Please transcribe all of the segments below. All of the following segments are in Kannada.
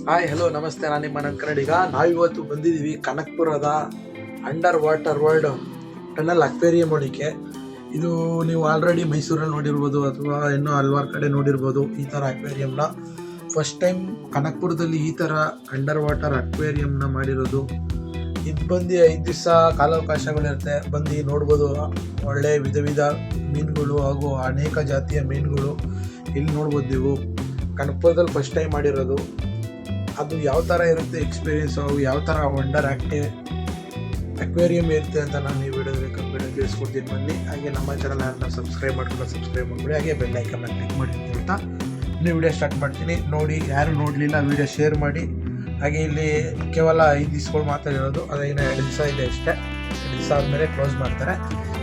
ಹಾಯ್ ಹಲೋ ನಮಸ್ತೆ, ನಾನು ನಿಮ್ಮ ಕನ್ನಡಿಗ. ನಾವಿವತ್ತು ಬಂದಿದ್ದೀವಿ ಕನಕಪುರದ under water world tunnel aquarium ಒಳಗೆ. ಇದು ನೀವು ಆಲ್ರೆಡಿ ಮೈಸೂರಲ್ಲಿ ನೋಡಿರ್ಬೋದು ಅಥವಾ ಇನ್ನೂ ಹಲವಾರು ಕಡೆ ನೋಡಿರ್ಬೋದು ಈ ಥರ ಅಕ್ವೇರಿಯಂನ. ಫಸ್ಟ್ ಟೈಮ್ ಕನಕಪುರದಲ್ಲಿ ಈ ಥರ ಅಂಡರ್ ವಾಟರ್ ಅಕ್ವೇರಿಯಂನ ಮಾಡಿರೋದು. ಇದು ಬಂದು 5 ದಿವಸ ಕಾಲಾವಕಾಶಗಳಿರುತ್ತೆ, ಬಂದು ನೋಡ್ಬೋದು. ಒಳ್ಳೆ ವಿಧ ಮೀನುಗಳು ಹಾಗೂ ಅನೇಕ ಜಾತಿಯ ಮೀನುಗಳು ಇಲ್ಲಿ ನೋಡ್ಬೋದು. ನೀವು ಕನಕಪುರದಲ್ಲಿ ಫಸ್ಟ್ ಟೈಮ್ ಮಾಡಿರೋದು. ಅದು ಯಾವ ಥರ ಇರುತ್ತೆ ಎಕ್ಸ್ಪೀರಿಯೆನ್ಸು, ಯಾವ ಥರ ವಂಡರ್ ಅಕ್ವೇರಿಯಂ ಇರುತ್ತೆ ಅಂತ ನಾನು ಈ ವಿಡಿಯೋದಲ್ಲಿ ಕಂಪ್ಲೀಟಾಗಿ ತಿಳಿಸ್ಕೊಡ್ತೀನಿ. ಬನ್ನಿ. ಹಾಗೆ ನಮ್ಮ ಚಾನಲ್ ಯಾರನ್ನ ಸಬ್ಸ್ಕ್ರೈಬ್ ಮಾಡ್ಕೊಳ್ಳಿ, ಹಾಗೆ ಬೆಲ್ ಐಕನ್ನ ಕ್ಲಿಕ್ ಮಾಡಿ ಅಂತ ಇನ್ನೂ ವಿಡಿಯೋ ಸ್ಟಾರ್ಟ್ ಮಾಡ್ತೀನಿ. ನೋಡಿ, ಯಾರು ನೋಡಲಿಲ್ಲ ವಿಡಿಯೋ ಶೇರ್ ಮಾಡಿ. ಹಾಗೆ ಇಲ್ಲಿ ಕೇವಲ 5 ದಿವಸಗಳು ಮಾತ್ರ ಇರೋದು, ಅದೇನೋ 2 ದಿವಸ ಇದೆ ಅಷ್ಟೇ. 2 ದಿವಸ ಆದಮೇಲೆ ಕ್ಲೋಸ್ ಮಾಡ್ತಾರೆ.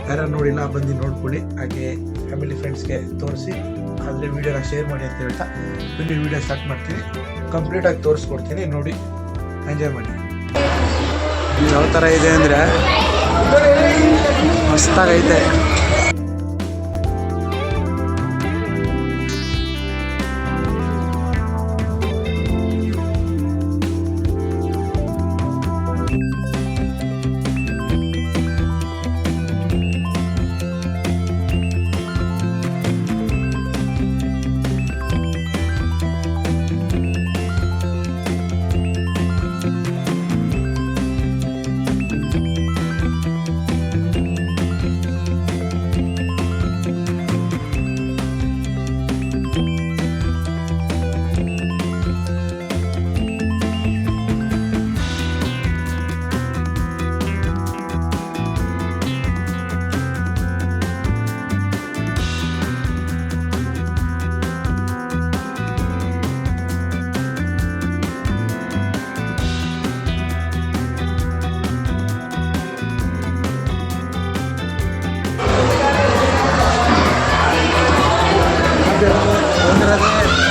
ಯಾರು ನೋಡಿಲ್ಲ ಬಂದು ನೋಡ್ಕೊಳ್ಳಿ, ಹಾಗೆ ಫ್ಯಾಮಿಲಿ ಫ್ರೆಂಡ್ಸ್ಗೆ ತೋರಿಸಿ ಆದರೆ ವಿಡಿಯೋನ ಶೇರ್ ಮಾಡಿ ಅಂತ ಹೇಳ್ತಾ ಇಲ್ಲಿ ವಿಡಿಯೋ ಸ್ಟಾರ್ಟ್ ಮಾಡ್ತೀನಿ. ಕಂಪ್ಲೀಟಾಗಿ ತೋರಿಸ್ಕೊಡ್ತೀನಿ, ನೋಡಿ ಎಂಜಾಯ್ ಮಾಡಿ. ಯಾವ ಥರ ಇದೆ ಅಂದರೆ ಮಸ್ತಾಗೈತೆ.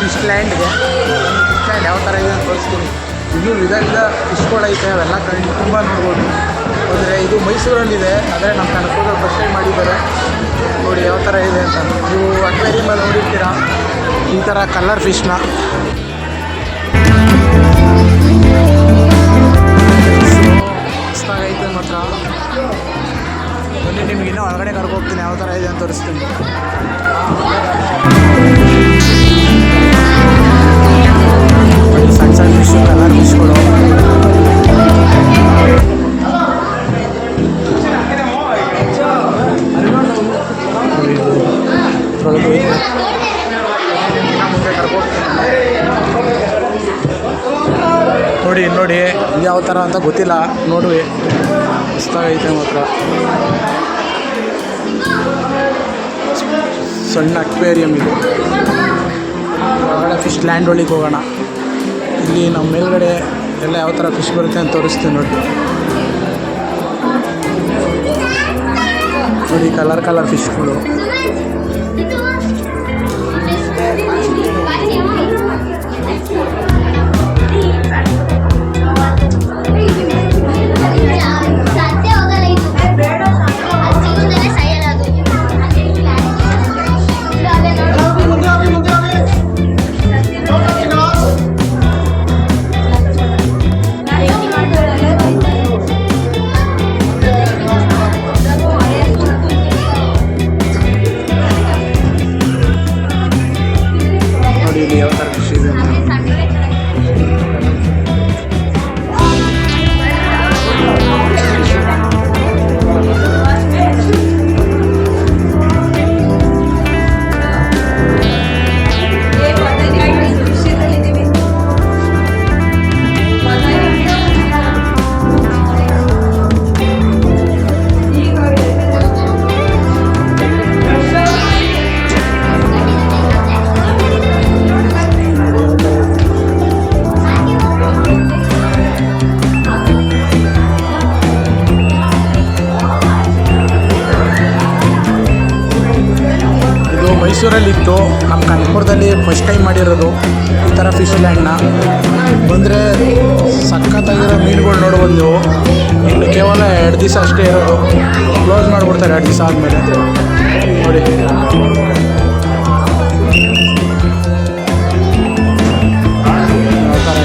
ಫಿಶ್ ಲ್ಯಾಂಡ್ಗೆ ಯಾವ ಥರ ಇದೆ ಅಂತ ತೋರಿಸ್ತೀನಿ. ಇನ್ನೂ ವಿಧ ಫಿಶ್ಗಳೈತೆ, ಅವೆಲ್ಲ ತುಂಬ ನೋಡ್ಬೋದು. ಅಂದರೆ ಇದು ಮೈಸೂರಲ್ಲಿದೆ, ಆದರೆ ನಮ್ಮ ಕನಕಪುರದಲ್ಲಿ ಫಸ್ಟ್ ಟೈಮ್ ಮಾಡಿದ್ದಾರೆ. ನೋಡಿ ಯಾವ ಥರ ಇದೆ ಅಂತ. ನೀವು ಅಕ್ವೇರಿಯಮಲ್ಲಿ ನೋಡಿರ್ತೀರ ಈ ಥರ ಕಲರ್ ಫಿಶ್ನ. ಮಸ್ತಾಗೈತೆ ಮಾತ್ರ. ಬನ್ನಿ, ನಿಮ್ಗೆ ಇನ್ನೂ ಹೊರಗಡೆ ಕರ್ಕೋಗ್ತೀನಿ, ಯಾವ ಥರ ಇದೆ ಅಂತ ತೋರಿಸ್ತೀನಿ. ಸಣ್ಣ ಸಣ್ಣ ಫಿಶು, ಕಲರ್ ಫಿಶ್ಗಳು. ನೋಡಿ ನೋಡಿ ಯಾವ ಥರ ಅಂತ ಗೊತ್ತಿಲ್ಲ, ನೋಡುವೆ ಮಸ್ತಾಗೈತೆ ಮಾತ್ರ. ಸಣ್ಣ ಅಕ್ವೇರಿಯಂ ಇದು. ಹೊರಗಡೆ ಫಿಶ್ ಲ್ಯಾಂಡ್ ಒಳಗೆ ಹೋಗೋಣ. ಇಲ್ಲಿ ನಮ್ಮ ಮೇಲ್ಗಡೆ ಎಲ್ಲ ಯಾವ ಥರ ಫಿಶ್ ಬರುತ್ತೆ ಅಂತ ತೋರಿಸ್ತೀನಿ. ನೋಡಿ ಕಲರ್ ಫಿಶ್ಗಳು. ಯಾವ ಥರ ಫಿಶ್ ಇದೆ ಅಂತ. ಮೈಸೂರಲ್ಲಿತ್ತು, ನಮ್ಮ ಕನಕಪುರದಲ್ಲಿ ಫಸ್ಟ್ ಟೈಮ್ ಮಾಡಿರೋದು ಈ ಥರ ಫಿಶ್ ಲ್ಯಾಂಡ್ನ. ಬಂದರೆ ಸಖತ್ತಾಗಿರೋ ಮೀನುಗಳು ನೋಡ್ಬೋದು ನೀವು. ಇನ್ನು ಕೇವಲ 2 ದಿವಸ ಅಷ್ಟೇ ಇರೋದು, ಕ್ಲೋಸ್ ಮಾಡಿಬಿಡ್ತಾರೆ 2 ದಿವಸ ಆದಮೇಲೆ. ನೋಡಿ ಯಾವ ಥರ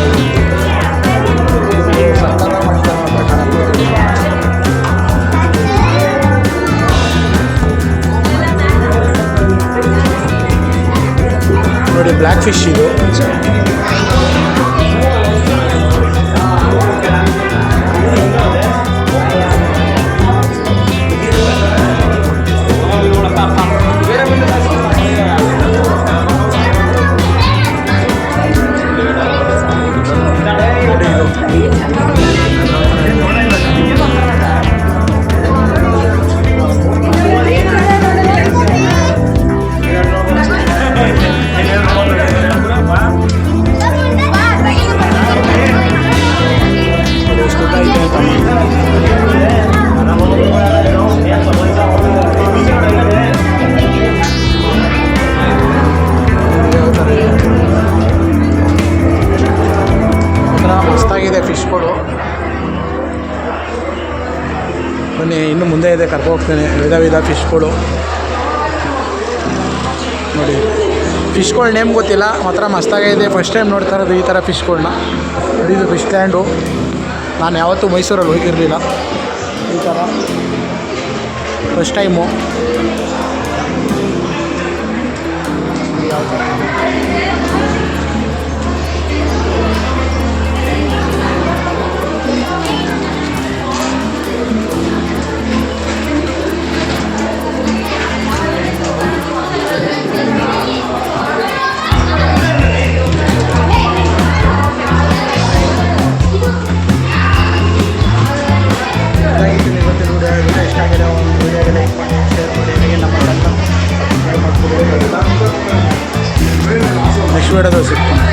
ಫಿಶ್ ಇದು. ಮಸ್ತಾಗಿದೆ ಫಿಶ್ಗಳು. ಬನ್ನಿ, ಇನ್ನು ಮುಂದೆ ಇದೆ, ಕರ್ಕೊ ಹೋಗ್ತೇನೆ. ವಿಧ ಫಿಶ್ಗಳು ನೋಡಿ. ಫಿಶ್ಗಳ ನೇಮ್ ಗೊತ್ತಿಲ್ಲ, ಮಾತ್ರ ಮಸ್ತಾಗಿದೆ. ಫಸ್ಟ್ ಟೈಮ್ ನೋಡ್ತಾ ಇರೋದು ಈ ಥರ ಫಿಶ್ಗಳನ್ನ. ಇದು ಫಿಶ್ ಸ್ಟ್ಯಾಂಡು. ನಾನು ಯಾವತ್ತೂ ಮೈಸೂರಲ್ಲಿ ಹೋಗಿರಲಿಲ್ಲ ಈ ಥರ, ಫಸ್ಟ್ ಟೈಮು. ನೆಕ್ಸ್ಟ್ ವಿಡಿಯೋದಲ್ಲಿ ಸಿಗ್ತೀನಿ.